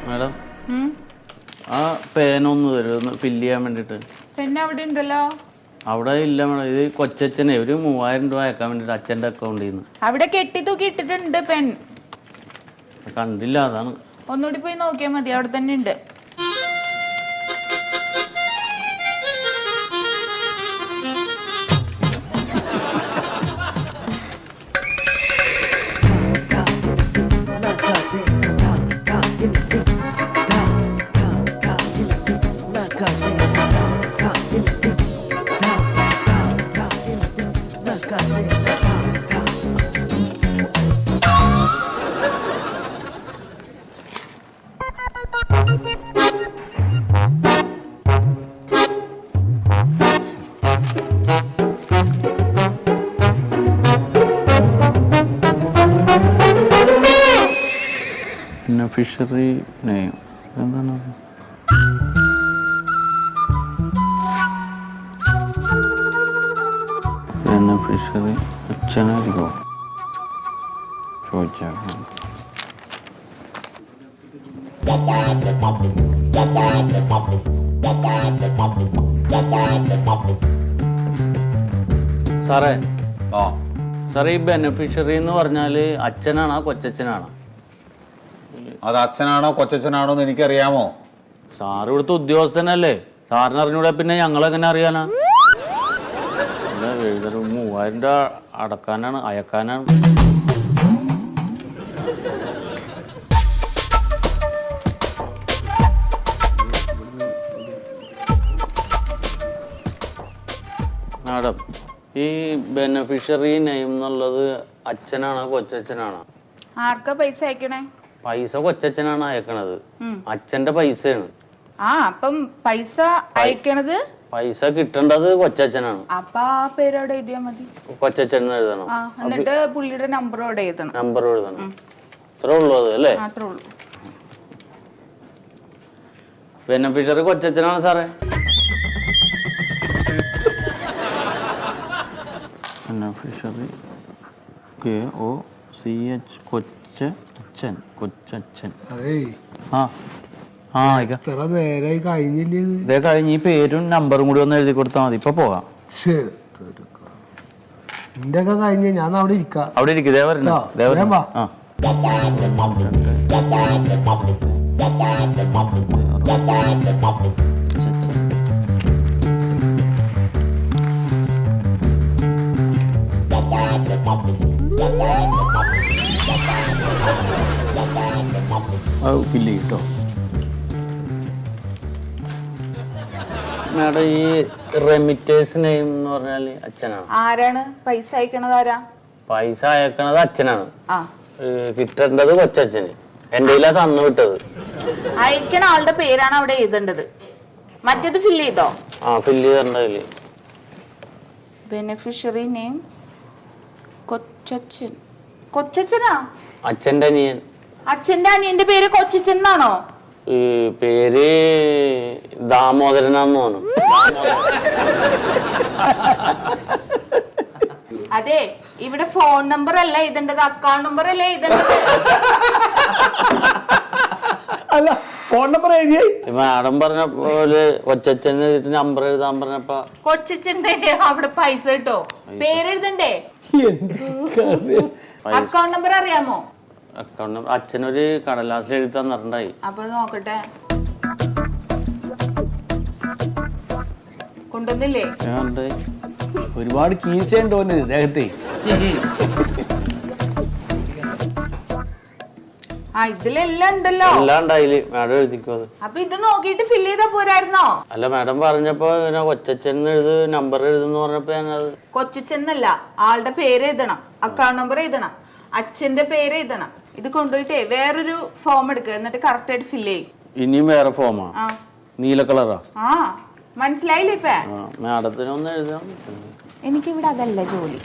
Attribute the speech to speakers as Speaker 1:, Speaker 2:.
Speaker 1: Madam ആ പേനൊന്ന് തരും fill ചെയ്യാൻ വേണ്ടിയിട്ട്.
Speaker 2: പെൻ അവിടെ ഉണ്ടല്ലോ.
Speaker 1: അവിടെ ഇല്ല മാഡം. ഇത് കൊച്ചച്ഛനെ ഒരു 3000 രൂപ അയക്കാൻ വേണ്ടിയിട്ട് അച്ഛൻ്റെ അക്കൗണ്ടിൽ നിന്ന്.
Speaker 2: അവിടെ കെട്ടി തൂക്കി ഇട്ടിട്ടുണ്ട് പെൻ.
Speaker 1: കണ്ടില്ല, അതാണ്.
Speaker 2: ഒന്നുകൂടി പോയി നോക്കിയാൽ മതി, അവിടെ തന്നെ ഉണ്ട്.
Speaker 1: ബെനഫിഷ്യറി നെയിം എന്താണ്? ബെനഫിഷ്യറി അച്ഛനായിരിക്കോ ചോദിച്ചാൽ? സാറേ, സാറേ ഈ ബെനഫിഷ്യറി എന്ന് പറഞ്ഞാൽ അച്ഛനാണോ കൊച്ചച്ഛനാണോ?
Speaker 3: അത് അച്ഛനാണോ കൊച്ചച്ഛനാണോ എന്ന് എനിക്കറിയാമോ?
Speaker 1: സാറ് ഇവിടുത്തെ ഉദ്യോഗസ്ഥനല്ലേ, സാറിന് അറിഞ്ഞൂടെ പിന്നെ ഞങ്ങളെങ്ങനെ അറിയാനാ? 3000 രൂപ അടക്കാനാണ്, അയക്കാനാണ്. മാഡം, ഈ ബെനഫിഷ്യറി നെയിം എന്നുള്ളത് അച്ഛനാണോ കൊച്ചച്ഛനാണോ?
Speaker 2: ആർക്കാ പൈസ അയക്കണേ?
Speaker 1: പൈസ കൊച്ചച്ഛനാണ് അയക്കണത്, അച്ഛന്റെ പൈസയാണ്.
Speaker 2: അപ്പം പൈസ അയക്കണത്,
Speaker 1: പൈസ കിട്ടേണ്ടത് കൊച്ചച്ഛനാണ്.
Speaker 2: അപ്പൊ ആ പേരോടെ എഴുതിയാ മതി.
Speaker 1: കൊച്ചച്ഛൻ എഴുതണം,
Speaker 2: എന്നിട്ട് പുള്ളിയുടെ നമ്പറോടെ എഴുതണം.
Speaker 1: നമ്പർ എഴുതണം. അത്രേ ഉള്ളൂ അത് അല്ലേ?
Speaker 2: അത്രേ ഉള്ളൂ.
Speaker 1: ബെനഫിഷ്യറി കൊച്ചച്ഛനാണ് സാറേ. Beneficiary KOCH കൊച്ചച്ഛൻ. കൊച്ചച്ഛൻ. ഇതേ കഴിഞ്ഞ് ഈ പേരും നമ്പറും കൂടി ഒന്ന് എഴുതി കൊടുത്താൽ മതി. ഇപ്പൊ പോകാം.
Speaker 4: കഴിഞ്ഞ് ഞാൻ അവിടെ ഇരിക്കാം.
Speaker 1: അവിടെ ഇരിക്കും. ഫില്ല് ചെയ്യട്ടോ മാഡം. ഈ റെമിറ്റേഴ്സ് നെയിം എന്ന് പറഞ്ഞാല് അച്ഛനാണ്.
Speaker 2: ആരാണ് പൈസ അയക്കണത്? ആരാ
Speaker 1: പൈസ അയക്കണത്? അച്ഛനാണ്. കിട്ടേണ്ടത് കൊച്ചച്ഛന്. എന്റെ കയ്യിലാ തന്നു വിട്ടത്.
Speaker 2: അയക്കണ ആളുടെ പേരാണ് അവിടെ എഴുതേണ്ടത്. മറ്റേത് ഫില്ല് ചെയ്തോ?
Speaker 1: ഫില്ല് ചെയ്തിട്ടുണ്ടാവില്ലേ?
Speaker 2: ബെനിഫിഷ്യറി നെയിം കൊച്ചച്ഛൻ. കൊച്ചച്ഛനാ?
Speaker 1: അച്ഛന്റെ അനിയൻ.
Speaker 2: അച്ഛന്റെ അനിയന്റെ പേര് കൊച്ചച്ഛൻ എന്നാണോ?
Speaker 1: പേര് ദാമോദരനാന്ന് തോന്നുന്നു.
Speaker 2: അതെ, ഇവിടെ ഫോൺ നമ്പർ അല്ല എഴുതേണ്ടത്, അക്കൗണ്ട് നമ്പർ അല്ലേ എഴുതേണ്ടത്.
Speaker 4: അല്ല, ഫോൺ നമ്പർ എഴുതി.
Speaker 1: മാഡം പറഞ്ഞ പോലെ കൊച്ചച്ഛൻ നമ്പർ എഴുതാൻ പറഞ്ഞപ്പോ
Speaker 2: കൊച്ചച്ഛന്റെ അവിടെ പൈസ കിട്ടോ? പേരെഴുതണ്ടേ? അക്കൗണ്ട് നമ്പർ അറിയാമോ?
Speaker 1: അക്കൗണ്ട് നമ്പർ അച്ഛനൊരു കടലാസിൽ എഴുതി തന്നിട്ടുണ്ടായി.
Speaker 2: അപ്പൊ നോക്കട്ടെ. കൊണ്ടുവന്നില്ലേ?
Speaker 4: ഒരുപാട് കീശയുണ്ടോ ദേഹത്തെ?
Speaker 2: ഇതിലെല്ലാം ഉണ്ടല്ലോ.
Speaker 1: എല്ലാം ഉണ്ടായില്. മാഡം എഴുതിക്കോ അത്.
Speaker 2: അപ്പൊ ഇത് നോക്കിട്ട് ഫില്ല് ചെയ്താ പോരായിരുന്നോ?
Speaker 1: അല്ല, മാഡം പറഞ്ഞപ്പോ കൊച്ചച്ഛൻ എഴുത്, നമ്പർ എഴുതെന്ന് പറഞ്ഞപ്പോ ഞാനത്.
Speaker 2: കൊച്ചച്ഛനല്ല, ആളുടെ പേര് എഴുതണം, അക്കൗണ്ട് നമ്പർ എഴുതണം, അച്ഛന്റെ പേര് എഴുതണം. ഇത് കൊണ്ടുപോയിട്ടേ വേറൊരു ഫോം എടുക്കുക, എന്നിട്ട് കറക്റ്റ് ആയിട്ട് ഫില്ല് ചെയ്യും.
Speaker 1: ഇനിയും വേറെ ഫോമാ? നീല കളറാ?
Speaker 2: മനസ്സിലായില്ലേ ഇപ്പൊ?
Speaker 1: മാഡത്തിനൊന്ന് എഴുതാം.
Speaker 2: എനിക്കിവിടെ അതല്ല ജോലി.